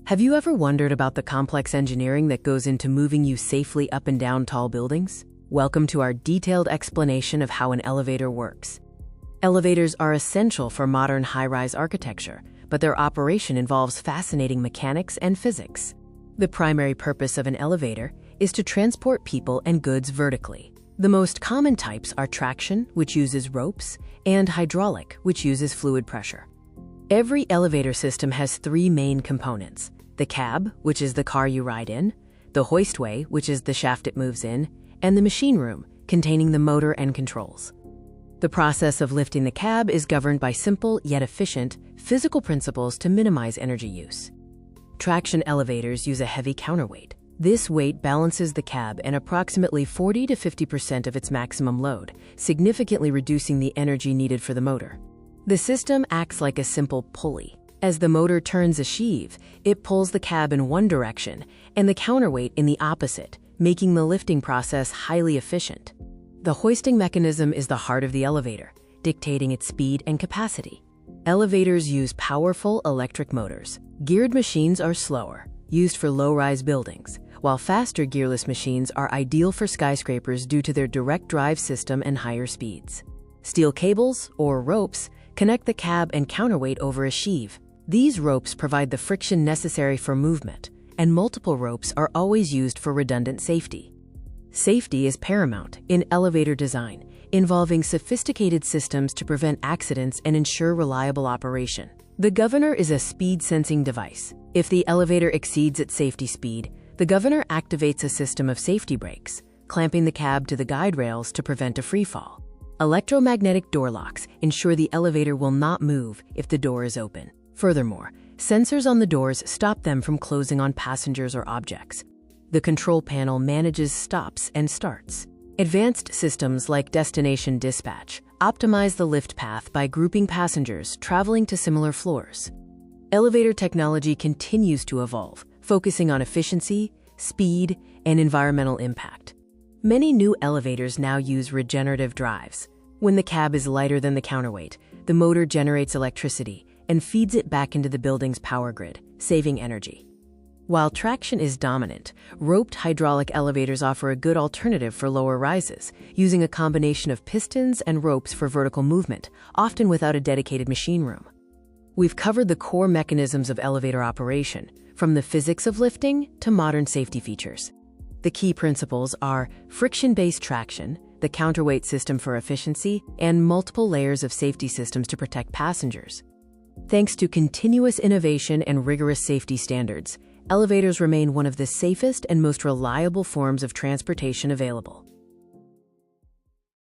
Have you ever wondered about the complex engineering that goes into moving you safely up and down tall buildings? Welcome to our detailed explanation of how an elevator works. Elevators are essential for modern high-rise architecture, but their operation involves fascinating mechanics and physics. The primary purpose of an elevator is to transport people and goods vertically. The most common types are traction, which uses ropes, and hydraulic, which uses fluid pressure. Every elevator system has three main components: the cab, which is the car you ride in, the hoistway, which is the shaft it moves in, and the machine room, containing the motor and controls. The process of lifting the cab is governed by simple yet efficient physical principles to minimize energy use. Traction elevators use a heavy counterweight. This weight balances the cab and approximately 40 to 50% of its maximum load, significantly reducing the energy needed for the motor. The system acts like a simple pulley. As the motor turns a sheave, it pulls the cab in one direction and the counterweight in the opposite, making the lifting process highly efficient. The hoisting mechanism is the heart of the elevator, dictating its speed and capacity. Elevators use powerful electric motors. Geared machines are slower, used for low-rise buildings, while faster gearless machines are ideal for skyscrapers due to their direct drive system and higher speeds. Steel cables, or ropes, connect the cab and counterweight over a sheave. These ropes provide the friction necessary for movement, and multiple ropes are always used for redundant safety. Safety is paramount in elevator design, involving sophisticated systems to prevent accidents and ensure reliable operation. The governor is a speed-sensing device. If the elevator exceeds its safety speed, the governor activates a system of safety brakes, clamping the cab to the guide rails to prevent a freefall. Electromagnetic door locks ensure the elevator will not move if the door is open. Furthermore, sensors on the doors stop them from closing on passengers or objects. The control panel manages stops and starts. Advanced systems like destination dispatch optimize the lift path by grouping passengers traveling to similar floors. Elevator technology continues to evolve, focusing on efficiency, speed, and environmental impact. Many new elevators now use regenerative drives. When the cab is lighter than the counterweight, the motor generates electricity and feeds it back into the building's power grid, saving energy. While traction is dominant, roped hydraulic elevators offer a good alternative for lower rises, using a combination of pistons and ropes for vertical movement, often without a dedicated machine room. We've covered the core mechanisms of elevator operation, from the physics of lifting to modern safety features. The key principles are friction-based traction, the counterweight system for efficiency, and multiple layers of safety systems to protect passengers. Thanks to continuous innovation and rigorous safety standards, elevators remain one of the safest and most reliable forms of transportation available.